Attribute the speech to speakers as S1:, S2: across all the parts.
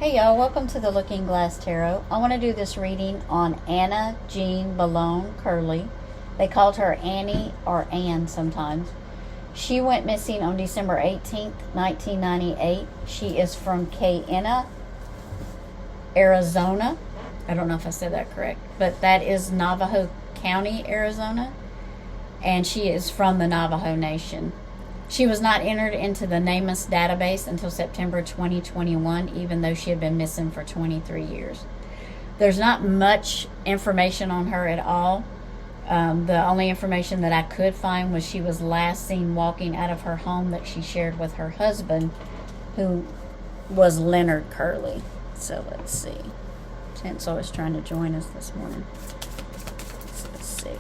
S1: Hey y'all, welcome to the Looking Glass Tarot. I want to do this reading on Anna Jean Belone Curley. They called her Annie or Anne sometimes. She went missing on December 18th, 1998. She is from Cayena, Arizona. I don't know if I said that correct, but that is Navajo County, Arizona. And she is from the Navajo Nation. She was not entered into the NamUs database until September 2021, even though she had been missing for 23 years. There's not much information on her at all. The only information that I could find was she was last seen walking out of her home that she shared with her husband, who was Leonard Curley. So let's see. Tinsel is trying to join us this morning. So let's see.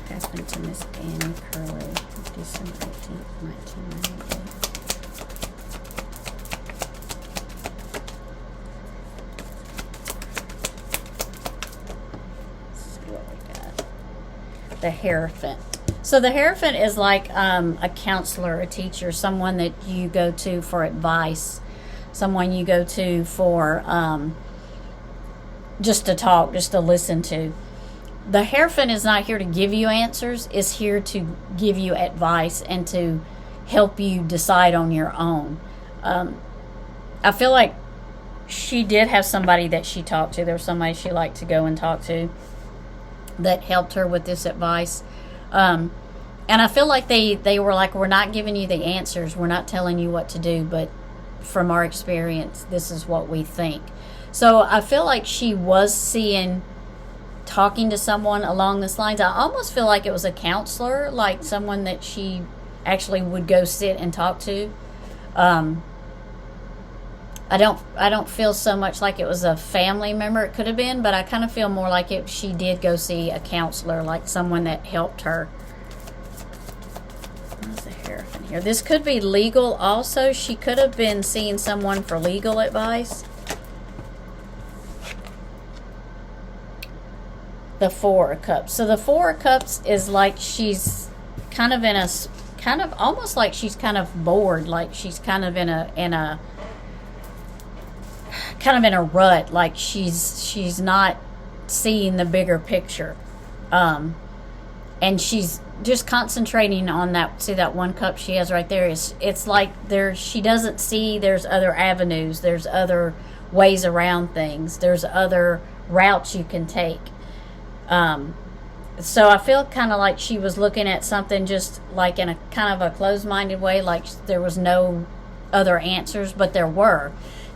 S1: Happened to Miss Annie Curley, December 18th, 1998. Let's see what we got. The Hierophant. So the Hierophant is like a counselor, a teacher, someone that you go to for advice, someone you go to for just to talk, just to listen to. The Hierophant is not here to give you answers. It's here to give you advice and to help you decide on your own. I feel like she did have somebody that she talked to. There was somebody she liked to go and talk to that helped her with this advice. And I feel like they were like, we're not giving you the answers. We're not telling you what to do. But from our experience, this is what we think. So I feel like she was talking to someone along this lines. I almost feel like it was a counselor, like someone that she actually would go sit and talk to. I don't feel so much like it was a family member. It could have been, but I kind of feel more like she did go see a counselor, like someone that helped her. Where's the Hierophant here? This could be legal also. She could have been seeing someone for legal advice. The Four of Cups. So the Four of Cups is like she's kind of almost like she's kind of bored, like she's kind of in a rut, like she's not seeing the bigger picture, and she's just concentrating on that. See that one cup she has right there? It's like she doesn't see there's other avenues, there's other ways around things, there's other routes you can take. So I feel kind of like she was looking at something just like in a kind of a closed-minded way, like there was no other answers, but there were.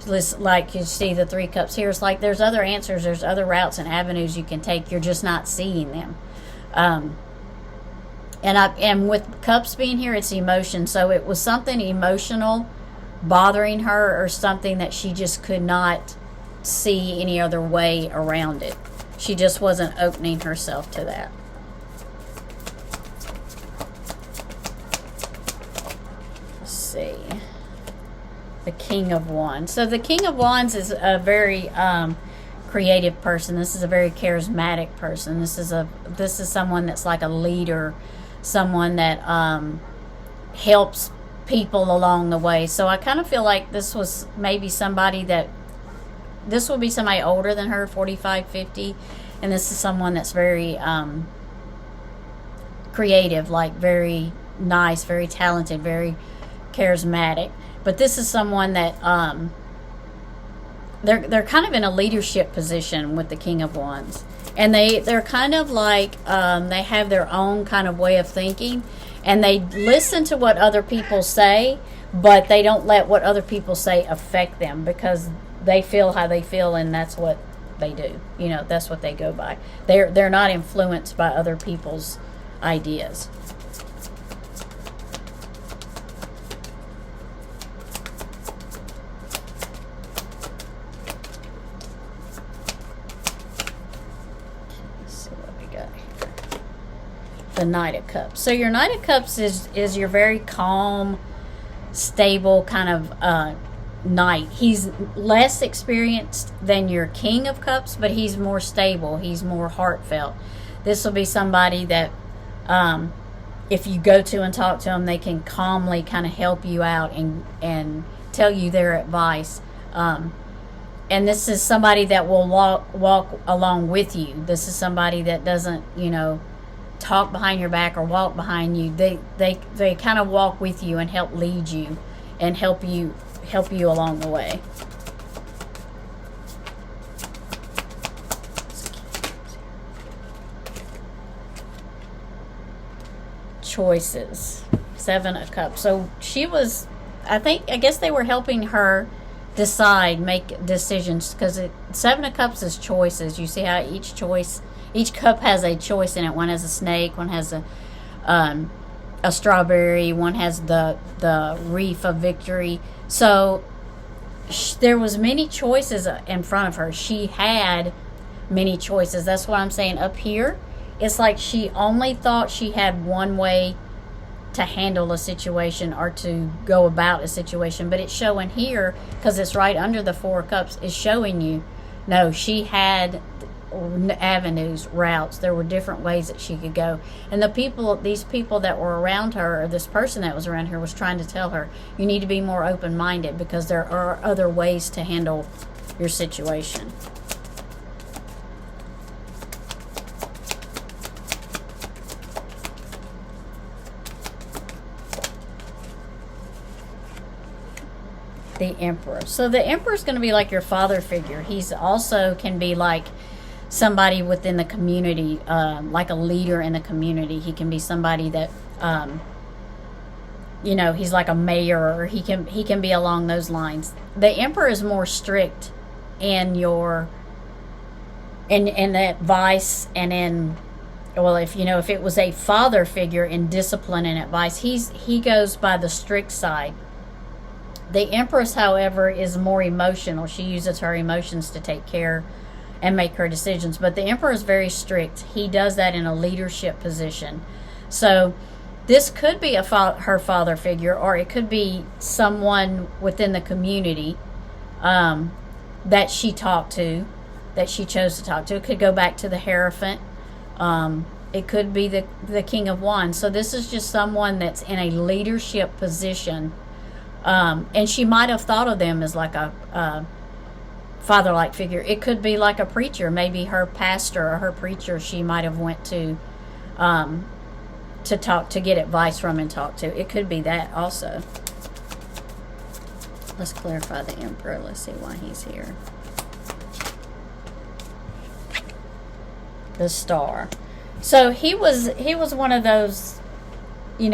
S1: Like you see the Three Cups here, it's like there's other answers, there's other routes and avenues you can take, you're just not seeing them. And with Cups being here, it's emotion, so it was something emotional bothering her, or something that she just could not see any other way around it. She just wasn't opening herself to that. Let's see. The King of Wands. So the King of Wands is a very creative person. This is a very charismatic person. This is someone that's like a leader, someone that helps people along the way. So I kind of feel like this was maybe this will be somebody older than her, 45, 50. And this is someone that's very creative, like very nice, very talented, very charismatic. But this is someone that they're kind of in a leadership position with the King of Wands. And they're kind of like they have their own kind of way of thinking. And they listen to what other people say, but they don't let what other people say affect them, because they feel how they feel, and that's what they do. You know, that's what they go by. They're not influenced by other people's ideas. Let's see what we got here. The Knight of Cups. So your Knight of Cups is your very calm, stable kind of knight. He's less experienced than your King of Cups, but he's more stable, he's more heartfelt. This will be somebody that if you go to and talk to them, they can calmly kind of help you out and tell you their advice. And this is somebody that will walk along with you. This is somebody that doesn't, talk behind your back or walk behind you. They kind of walk with you and help lead you and help you along the way. Choices. 7 of Cups. So she was, I guess they were helping her make decisions, because 7 of Cups is choices. You see how each cup has a choice in it. One has a snake, one has a strawberry, one has the wreath of victory. So there was many choices in front of her. She had many choices. That's what I'm saying. Up here, it's like she only thought she had one way to handle a situation or to go about a situation, but it's showing here, because it's right under the 4 of Cups, is showing you, no, she had avenues, routes. There were different ways that she could go, and these people that were around her, or this person that was around her, was trying to tell her, you need to be more open-minded, because there are other ways to handle your situation. The Emperor. So the Emperor is going to be like your father figure. He's also can be like somebody within the community, like a leader in the community. He can be somebody that, he's like a mayor, or he can be along those lines. The Emperor is more strict in in advice, and if it was a father figure, in discipline and advice, he goes by the strict side. The Empress, however, is more emotional. She uses her emotions to take care and make her decisions. But the Emperor is very strict. He does that in a leadership position. So this could be her father figure, or it could be someone within the community that she talked to, that she chose to talk to. It could go back to the Hierophant. It could be the King of Wands. So this is just someone that's in a leadership position. And she might have thought of them as like a father-like figure. It could be like a preacher, maybe her pastor or her preacher. She might have went to get advice from and talk to. It could be that also. Let's clarify the Emperor. Let's see why he's here. The Star. So he was one of those, he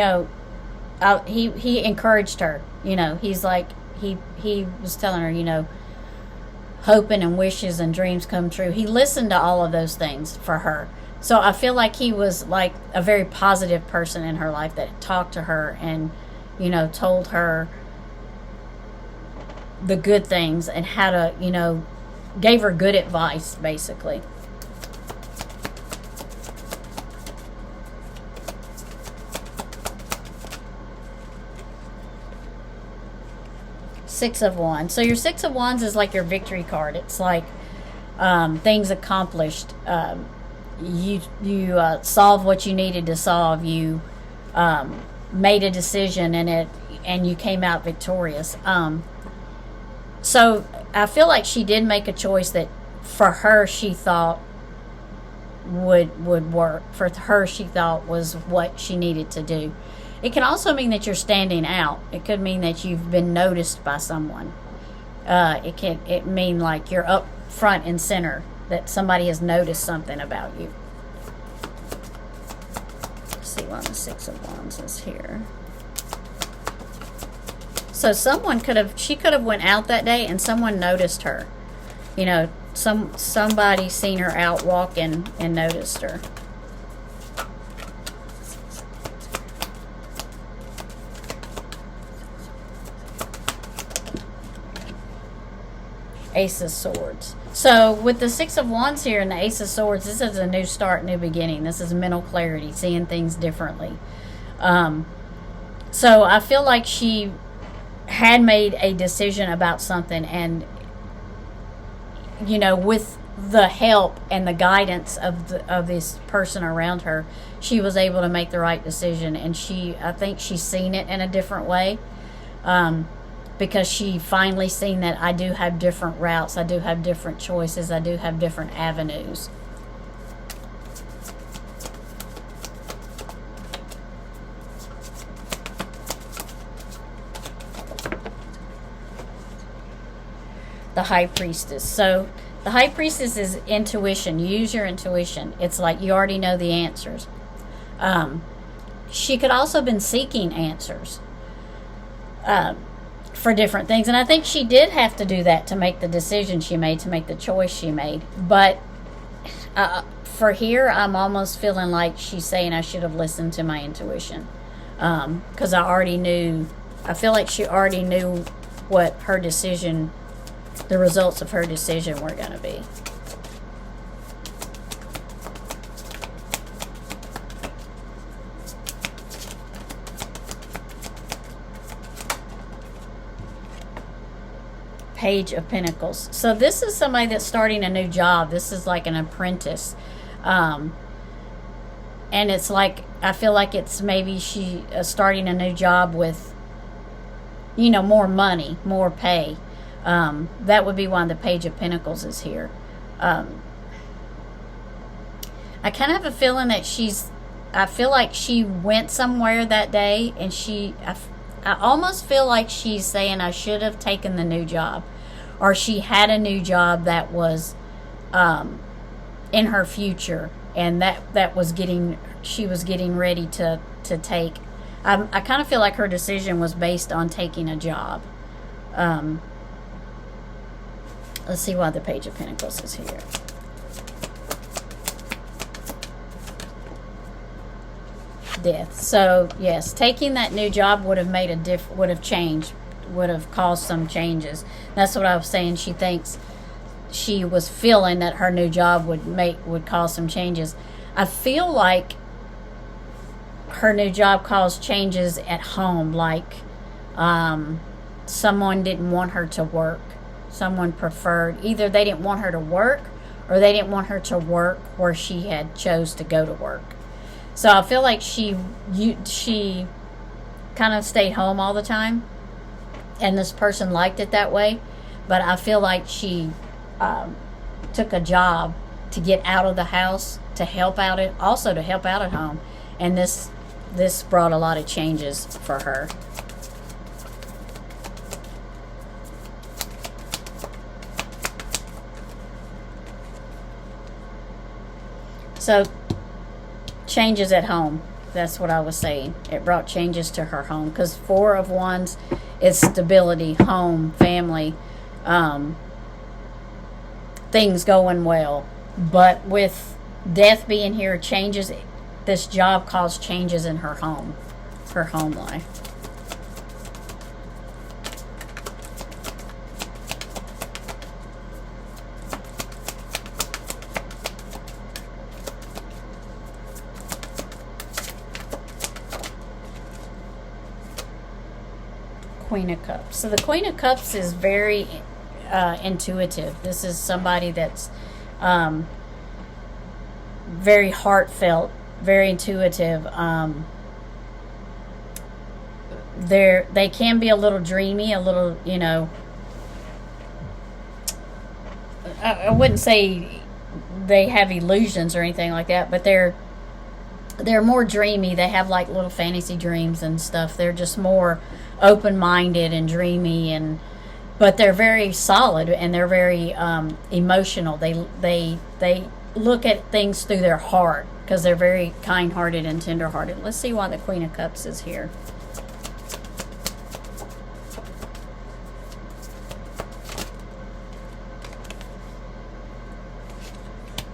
S1: encouraged her. He's like, he was telling her, hoping and wishes and dreams come true. He listened to all of those things for her. So I feel like he was like a very positive person in her life that talked to her and, told her the good things and how to, gave her good advice, basically. Six of Wands. So your 6 of Wands is like your victory card. It's like things accomplished. You solved what you needed to solve. You made a decision and you came out victorious. So I feel like she did make a choice that for her she thought would work. For her she thought was what she needed to do. It can also mean that you're standing out. It could mean that you've been noticed by someone. It mean like you're up front and center, that somebody has noticed something about you. Let's see why the 6 of Wands is here. So she could have went out that day and someone noticed her. Somebody seen her out walking and noticed her. Ace of Swords. So with the 6 of Wands here and the Ace of Swords, this is a new start, new beginning. This is mental clarity, seeing things differently. So I feel like she had made a decision about something, and with the help and the guidance of this person around her, she was able to make the right decision. And I think she's seen it in a different way. because she finally seen that I do have different routes, I do have different choices, I do have different avenues. The High Priestess. So the High Priestess is intuition. Use your intuition. It's like you already know the answers. She could also have been seeking answers for different things. And I think she did have to do that to make the decision she made, to make the choice she made. But for here, I'm almost feeling like she's saying I should have listened to my intuition. Because I already knew, I feel like she already knew what her decision, the results of her decision were going to be. Page of Pentacles. So this is somebody that's starting a new job. This is like an apprentice. And it's like, I feel like it's maybe she starting a new job with, you know, more money, more pay. That would be why the Page of Pentacles is here. I kind of have a feeling that I feel like she went somewhere that day, and I almost feel like she's saying I should have taken the new job, or she had a new job that was in her future, and that was she was getting ready to take. I kind of feel like her decision was based on taking a job. Let's see why the Page of Pentacles is here. Death. So yes, taking that new job would have made would have caused some changes. That's what I was saying. She thinks she was feeling that her new job would cause some changes. I feel like her new job caused changes at home, like someone didn't want her to work. Someone preferred, either they didn't want her to work, or they didn't want her to work where she had chose to go to work. So I feel like she kind of stayed home all the time, and this person liked it that way. But I feel like she took a job to get out of the house, to help out at home, and this brought a lot of changes for her. So, changes at home. That's what I was saying. It brought changes to her home. Because 4 of Wands is stability, home, family, things going well. But with Death being here, changes, this job caused changes in her home life. Queen of Cups. So the Queen of Cups is very intuitive. This is somebody that's very heartfelt, very intuitive. They can be a little dreamy, a little, you know, I wouldn't say they have illusions or anything like that, but they're more dreamy. They have like little fantasy dreams and stuff. They're just more open-minded and dreamy, but they're very solid, and they're very emotional. They look at things through their heart, because they're very kind-hearted and tender-hearted. Let's see why the Queen of Cups is here.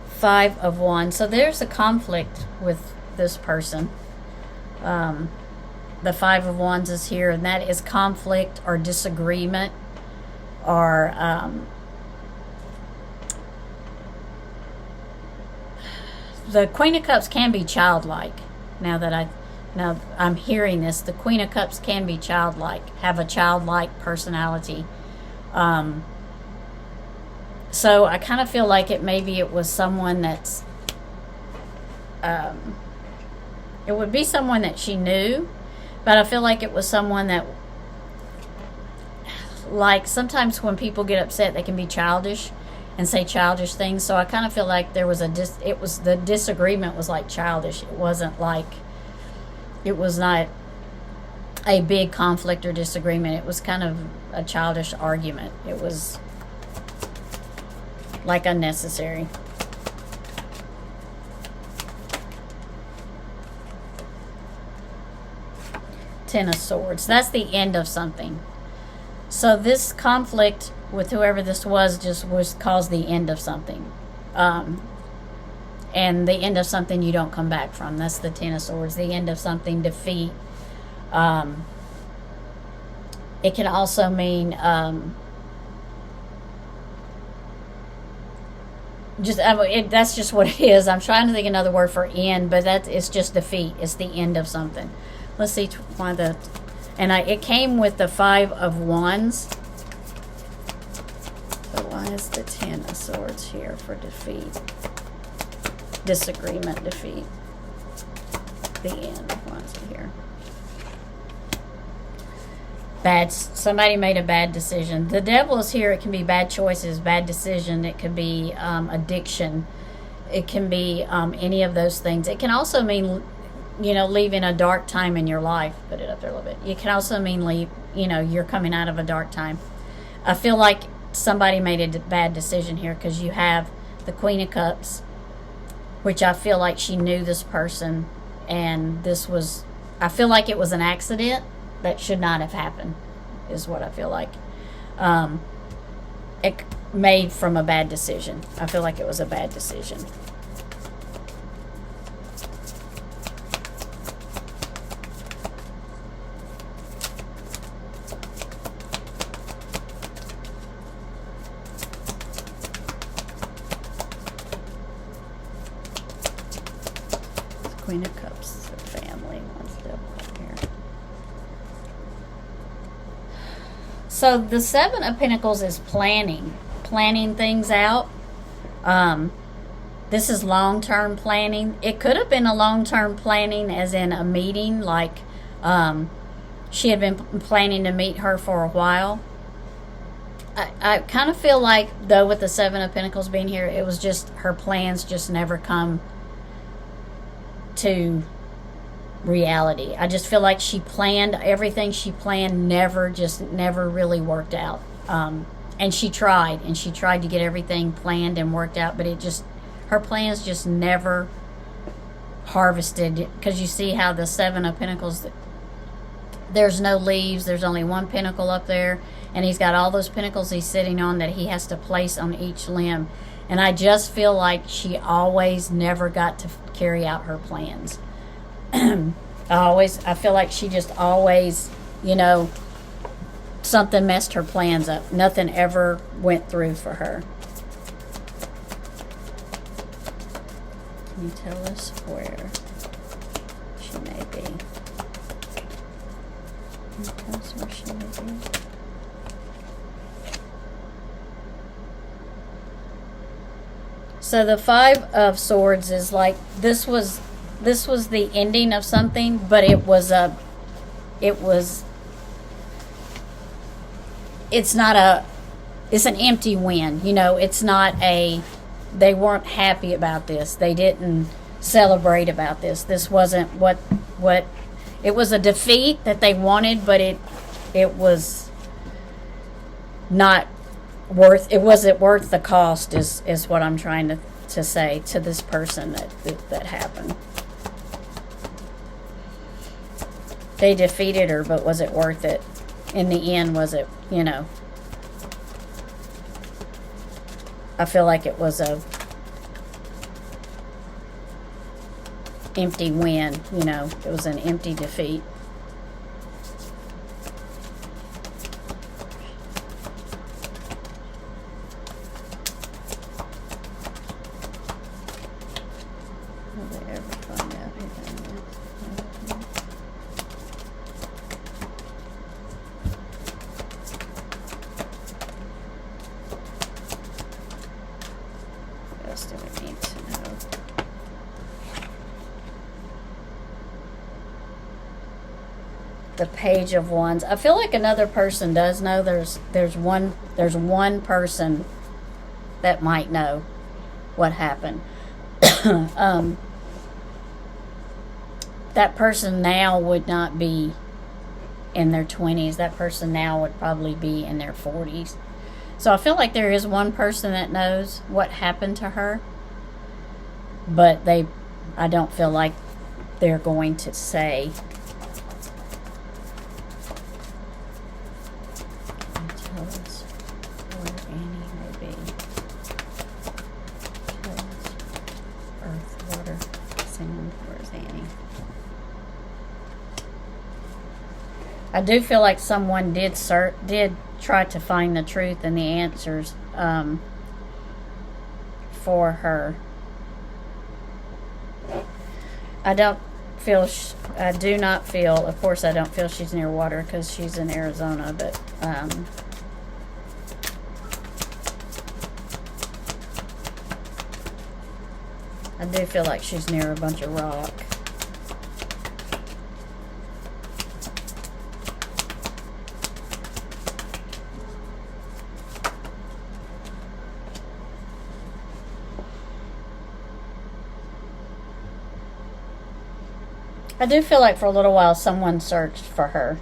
S1: Five of Wands. So there's a conflict with this person. The Five of Wands is here, and that is conflict or disagreement, or the Queen of Cups can be childlike. Now I'm hearing this, the Queen of Cups can be childlike, have a childlike personality. So I kind of feel like it was someone that's it would be someone that she knew, but I feel like it was someone that like sometimes when people get upset, they can be childish and say childish things. So I kind of feel like there was the disagreement was like childish. It wasn't like, it was not a big conflict or disagreement. It was kind of a childish argument. It was like unnecessary. Ten of Swords. That's the end of something. So this conflict with whoever this was just was caused the end of something. And the end of something you don't come back from. That's the Ten of Swords. The end of something, defeat. It can also mean that's just what it is. I'm trying to think another word for end, but it's just defeat. It's the end of something. Let's see why it came with the 5 of Wands. So why is the 10 of Swords here for defeat? Disagreement, defeat. The end. Why is it here? Somebody made a bad decision. The Devil is here. It can be bad choices, bad decision. It could be addiction. It can be any of those things. It can also mean, leaving a dark time in your life. Put it up there a little bit. It can also mean you're coming out of a dark time. I feel like somebody made a bad decision here because you have the Queen of Cups, which I feel like she knew this person, and I feel like it was an accident that should not have happened, is what I feel like. It made from a bad decision. I feel like it was a bad decision. Queen of Cups, family. One's Devil here. So the 7 of Pentacles is planning things out. This is long-term planning. It could have been a long-term planning as in a meeting, like she had been planning to meet her for a while. I kind of feel like, though, with the 7 of Pentacles being here, it was just her plans just never come to reality. I just feel like she planned everything she planned, never really worked out. And she tried to get everything planned and worked out, but her plans just never harvested. Because you see how the 7 of Pentacles, there's no leaves, there's only one pentacle up there, and he's got all those pentacles he's sitting on that he has to place on each limb. And I just feel like she always never got to carry out her plans. I feel like she just always, something messed her plans up. Nothing ever went through for her. Can you tell us where she may be? Can you tell us where she may be? So the 5 of Swords is like, this was the ending of something, but it's an empty win. It's not they weren't happy about this. They didn't celebrate about this. This wasn't what it was, a defeat that they wanted, but it was not worth, it wasn't worth the cost is what I'm trying to say to this person that happened. They defeated her, but was it worth it? In the end, was it, I feel like it was a empty win, it was an empty defeat. the Page of Wands. I feel like another person does know. There's one person that might know what happened. That person now would not be in their 20s. That person now would probably be in their 40s. So I feel like there is one person that knows what happened to her, but I don't feel like they're going to say. Tell us where Annie may be. Tell us earth, water, sand. Where's Annie? I do feel like someone did try to find the truth and the answers for her. I do not feel, of course I don't feel she's near water because she's in Arizona, but I do feel like she's near a bunch of rock. I do feel like for a little while someone searched for her,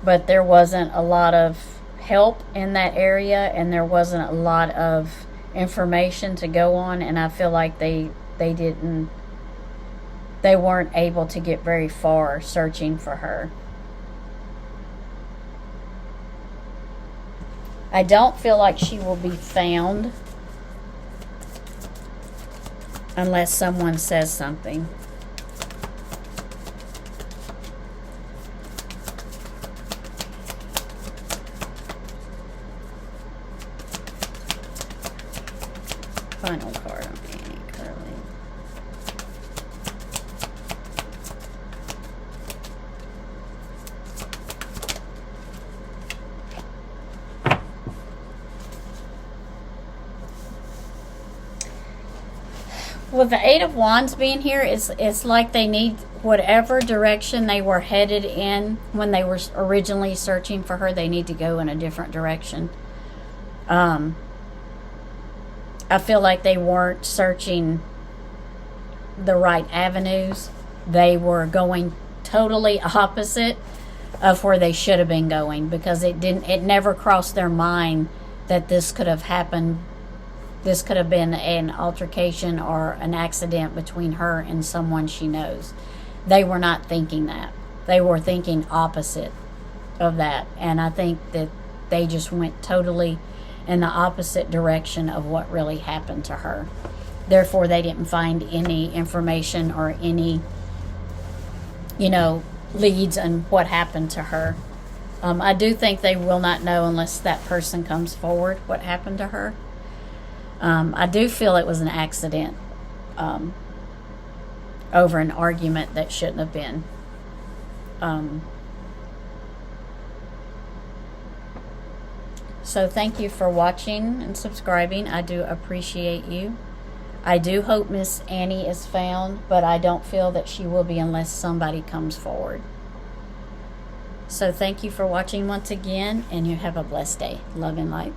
S1: but there wasn't a lot of help in that area, and there wasn't a lot of information to go on, and I feel like they weren't able to get very far searching for her. I don't feel like she will be found unless someone says something. Final card on Annie Curley. With the Eight of Wands being here, it's like they need whatever direction they were headed in when they were originally searching for her, they need to go in a different direction. I feel like they weren't searching the right avenues. They were going totally opposite of where they should have been going, because it never crossed their mind that this could have happened. This could have been an altercation or an accident between her and someone she knows. They were not thinking that. They were thinking opposite of that. And I think that they just went totally in the opposite direction of what really happened to her. Therefore, they didn't find any information or any, leads on what happened to her. I do think they will not know unless that person comes forward what happened to her. I do feel it was an accident over an argument that shouldn't have been. So thank you for watching and subscribing. I do appreciate you. I do hope Miss Annie is found, but I don't feel that she will be unless somebody comes forward. So thank you for watching once again, and you have a blessed day. Love and light.